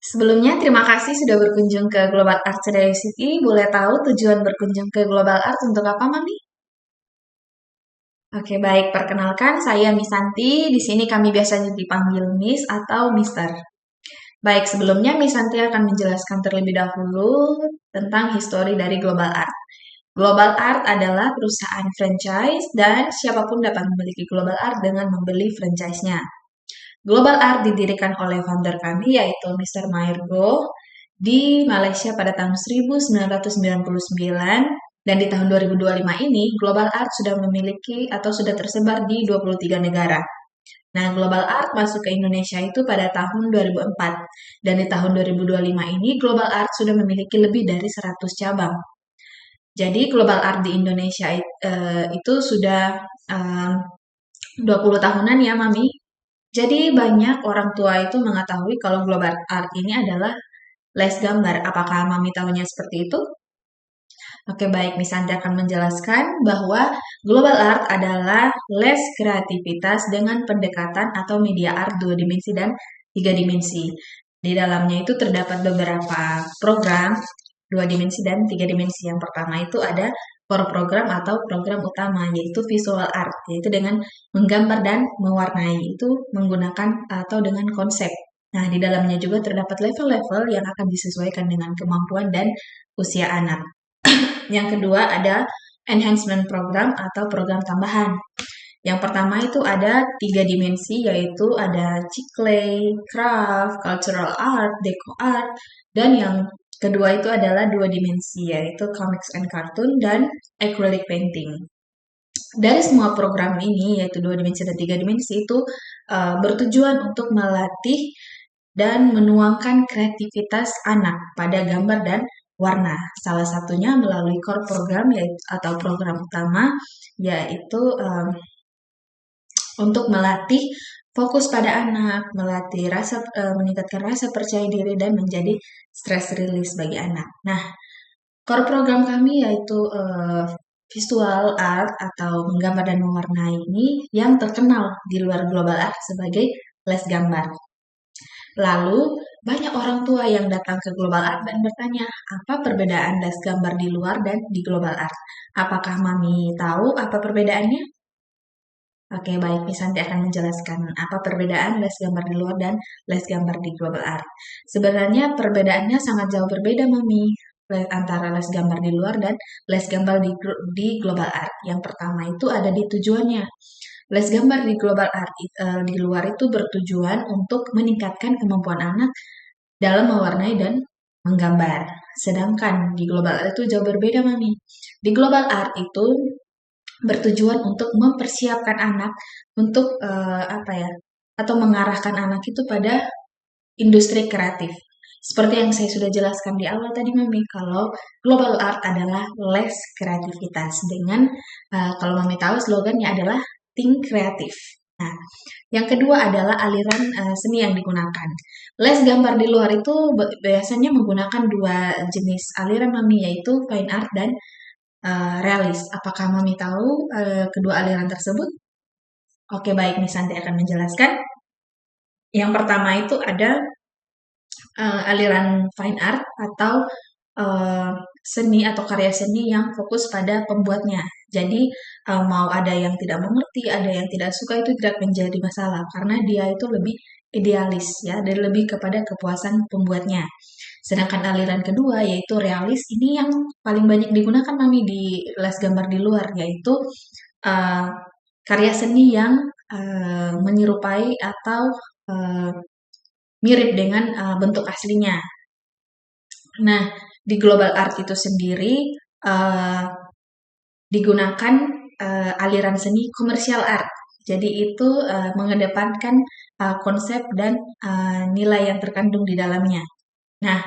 Sebelumnya, terima kasih sudah berkunjung ke Global Art Studio City. Boleh tahu tujuan berkunjung ke Global Art untuk apa, Mami? Oke, baik. Perkenalkan, saya Misanti. Di sini kami biasanya dipanggil Miss atau Mister. Baik, sebelumnya Misanti akan menjelaskan terlebih dahulu tentang histori dari Global Art. Global Art adalah perusahaan franchise dan siapapun dapat memiliki Global Art dengan membeli franchise-nya. Global Art didirikan oleh founder kami yaitu Mr. Mairgo di Malaysia pada tahun 1999 dan di tahun 2025 ini Global Art sudah memiliki atau sudah tersebar di 23 negara. Nah, Global Art masuk ke Indonesia itu pada tahun 2004 dan di tahun 2025 ini Global Art sudah memiliki lebih dari 100 cabang. Jadi Global Art di Indonesia itu sudah um, 20 tahunan ya, Mami. Jadi banyak orang tua itu mengetahui kalau Global Art ini adalah les gambar. Apakah Mami tahunya seperti itu? Oke, baik. Miss Andri akan menjelaskan bahwa Global Art adalah les kreativitas dengan pendekatan atau media art dua dimensi dan tiga dimensi. Di dalamnya itu terdapat beberapa program dua dimensi dan tiga dimensi. Yang pertama itu ada core program atau program utama, yaitu visual art, yaitu dengan menggambar dan mewarnai, itu menggunakan atau dengan konsep. Nah, di dalamnya juga terdapat level-level yang akan disesuaikan dengan kemampuan dan usia anak. Yang kedua ada enhancement program atau program tambahan. Yang pertama itu ada tiga dimensi, yaitu ada clay, craft, cultural art, deco art, dan yang kedua itu adalah dua dimensi, yaitu comics and cartoon dan acrylic painting. Dari semua program ini, yaitu dua dimensi dan tiga dimensi itu bertujuan untuk melatih dan menuangkan kreativitas anak pada gambar dan warna. Salah satunya melalui core program yaitu atau program utama, yaitu untuk melatih fokus pada anak, melatih meningkatkan rasa percaya diri dan menjadi stress release bagi anak. Nah, core program kami yaitu visual art atau menggambar dan mewarnai ini yang terkenal di luar global art sebagai les gambar. Lalu, banyak orang tua yang datang ke Global Art dan bertanya, apa perbedaan les gambar di luar dan di Global Art? Apakah Mami tahu apa perbedaannya? Oke, baik. Miss Santi akan menjelaskan apa perbedaan les gambar di luar dan les gambar di Global Art. Sebenarnya perbedaannya sangat jauh berbeda, Mami, antara les gambar di luar dan les gambar di Global Art. Yang pertama itu ada di tujuannya. Les gambar di Global Art di luar itu bertujuan untuk meningkatkan kemampuan anak dalam mewarnai dan menggambar. Sedangkan di Global Art itu jauh berbeda, Mami. Di Global Art itu bertujuan untuk mempersiapkan anak untuk apa ya? Atau mengarahkan anak itu pada industri kreatif. Seperti yang saya sudah jelaskan di awal tadi, Mami, kalau Global Art adalah les kreativitas dengan kalau Mami tahu slogannya adalah Think Kreatif. Nah, yang kedua adalah aliran seni yang digunakan. Les gambar di luar itu biasanya menggunakan dua jenis aliran, Mami, yaitu fine art dan realis. Apakah Mami tahu kedua aliran tersebut? Oke, baik, Miss Santi akan menjelaskan. Yang pertama itu ada aliran fine art atau seni atau karya seni yang fokus pada pembuatnya. Jadi mau ada yang tidak mengerti, ada yang tidak suka itu tidak menjadi masalah karena dia itu lebih idealis ya, dan lebih kepada kepuasan pembuatnya. Sedangkan aliran kedua yaitu realis ini yang paling banyak digunakan Mami di les gambar di luar yaitu uh, karya seni yang menyerupai atau uh, mirip dengan bentuk aslinya. Nah, di global art itu sendiri uh, digunakan aliran seni komersial art. Jadi itu mengedepankan konsep dan nilai yang terkandung di dalamnya. Nah,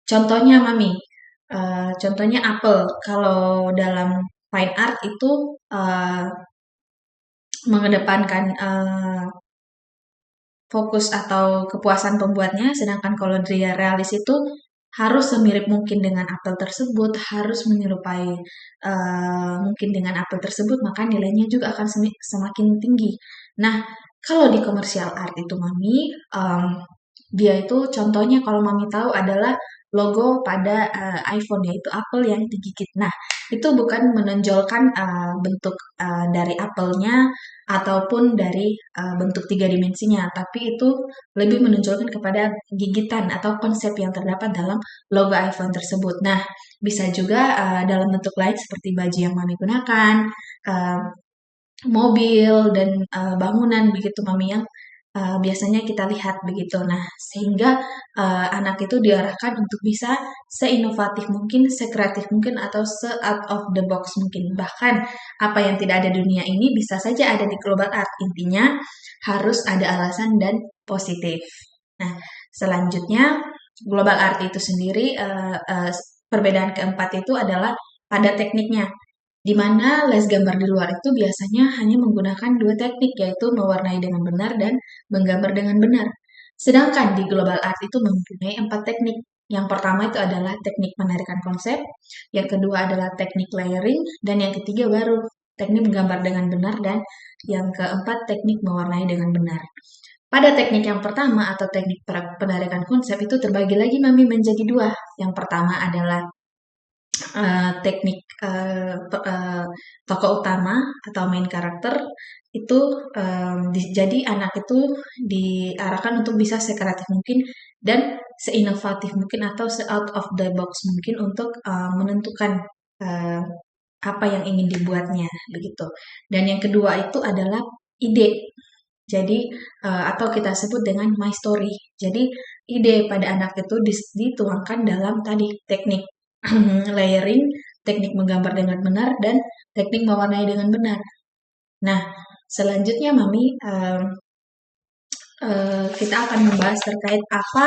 contohnya Mami, contohnya apel. Kalau dalam fine art itu mengedepankan fokus atau kepuasan pembuatnya, sedangkan kalau dia realis itu harus semirip mungkin dengan apel tersebut, harus menyerupai mungkin dengan apel tersebut, maka nilainya juga akan semakin tinggi. Nah, kalau di komersial art itu, Mami, dia itu contohnya kalau Mami tahu adalah logo pada iPhone yaitu apel yang digigit. Nah, itu bukan menonjolkan bentuk dari apelnya ataupun dari bentuk tiga dimensinya, tapi itu lebih menonjolkan kepada gigitan atau konsep yang terdapat dalam logo iPhone tersebut. Nah, bisa juga dalam bentuk lain seperti baju yang Mami gunakan, eh, mobil dan bangunan begitu Mami yang biasanya kita lihat begitu. Nah, sehingga anak itu diarahkan untuk bisa seinovatif mungkin, sekreatif mungkin atau se-out of the box mungkin. Bahkan apa yang tidak ada di dunia ini bisa saja ada di global art. Intinya harus ada alasan dan positif. Nah, selanjutnya global art itu sendiri perbedaan keempat itu adalah pada tekniknya di mana les gambar di luar itu biasanya hanya menggunakan dua teknik, yaitu mewarnai dengan benar dan menggambar dengan benar. Sedangkan di global art itu mempunyai empat teknik. Yang pertama itu adalah teknik penarikan konsep, yang kedua adalah teknik layering, dan yang ketiga baru teknik menggambar dengan benar, dan yang keempat teknik mewarnai dengan benar. Pada teknik yang pertama atau teknik penarikan konsep itu terbagi lagi Mami menjadi dua. Yang pertama adalah teknik tokoh utama atau main karakter itu jadi anak itu diarahkan untuk bisa sekreatif mungkin dan seinovatif mungkin atau se-out of the box mungkin untuk menentukan uh, apa yang ingin dibuatnya begitu. Dan yang kedua itu adalah ide. Jadi atau kita sebut dengan my story. Jadi ide pada anak itu dituangkan dalam tadi teknik layering, teknik menggambar dengan benar, dan teknik mewarnai dengan benar. Nah, selanjutnya Mami, kita akan membahas terkait apa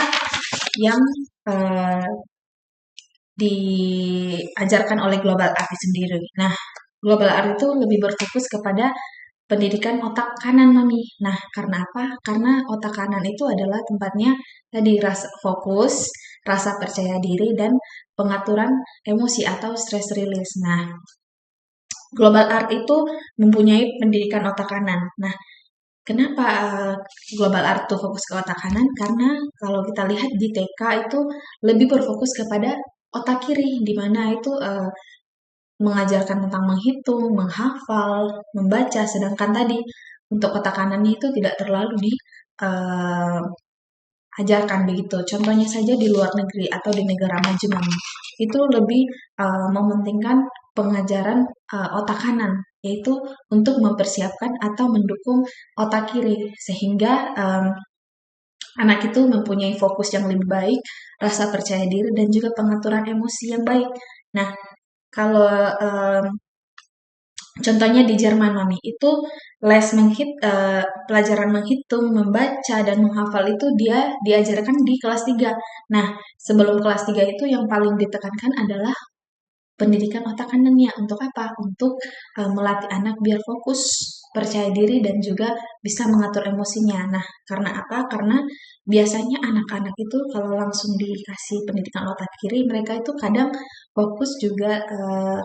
yang diajarkan oleh Global Art sendiri. Nah, Global Art itu lebih berfokus kepada pendidikan otak kanan, Mami. Nah, karena apa? Karena otak kanan itu adalah tempatnya tadi rasa fokus, rasa percaya diri, dan pengaturan emosi atau stress release. Nah, Global Art itu mempunyai pendidikan otak kanan. Nah, kenapa Global Art itu fokus ke otak kanan? Karena kalau kita lihat di TK itu lebih berfokus kepada otak kiri, di mana itu mengajarkan tentang menghitung, menghafal, membaca, sedangkan tadi untuk otak kanannya itu tidak terlalu diajarkan begitu. Contohnya saja di luar negeri atau di negara maju Mami, itu lebih mementingkan pengajaran otak kanan, yaitu untuk mempersiapkan atau mendukung otak kiri, sehingga anak itu mempunyai fokus yang lebih baik, rasa percaya diri, dan juga pengaturan emosi yang baik. Nah, kalau contohnya di Jerman, Mami, itu pelajaran menghitung, membaca, dan menghafal itu dia diajarkan di kelas 3. Nah, sebelum kelas 3 itu yang paling ditekankan adalah pendidikan otak kanannya. Untuk apa? Untuk melatih anak biar fokus, percaya diri, dan juga bisa mengatur emosinya. Nah, karena apa? Karena biasanya anak-anak itu kalau langsung dikasih pendidikan otak kiri, mereka itu kadang fokus juga,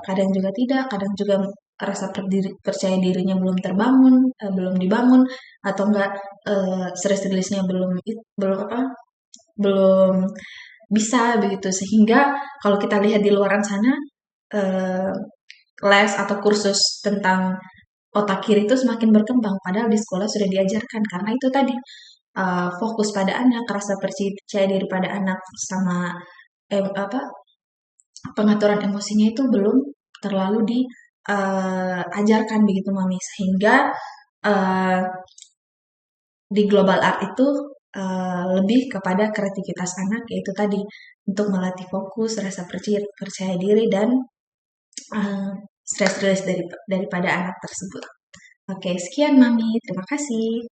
kadang juga tidak, kadang juga rasa percaya dirinya belum terbangun, belum dibangun, atau enggak stress release-nya belum apa? Belum bisa begitu. Sehingga kalau kita lihat di luaran sana eh, les atau kursus tentang otak kiri itu semakin berkembang, padahal di sekolah sudah diajarkan karena itu tadi fokus pada anak, rasa percaya diri pada anak sama apa pengaturan emosinya itu belum terlalu diajarkan begitu Mami, sehingga eh, di global art itu lebih kepada kreativitas anak yaitu tadi untuk melatih fokus, rasa percaya diri dan uh, stress release daripada anak tersebut. Oke, sekian Mami. Terima kasih.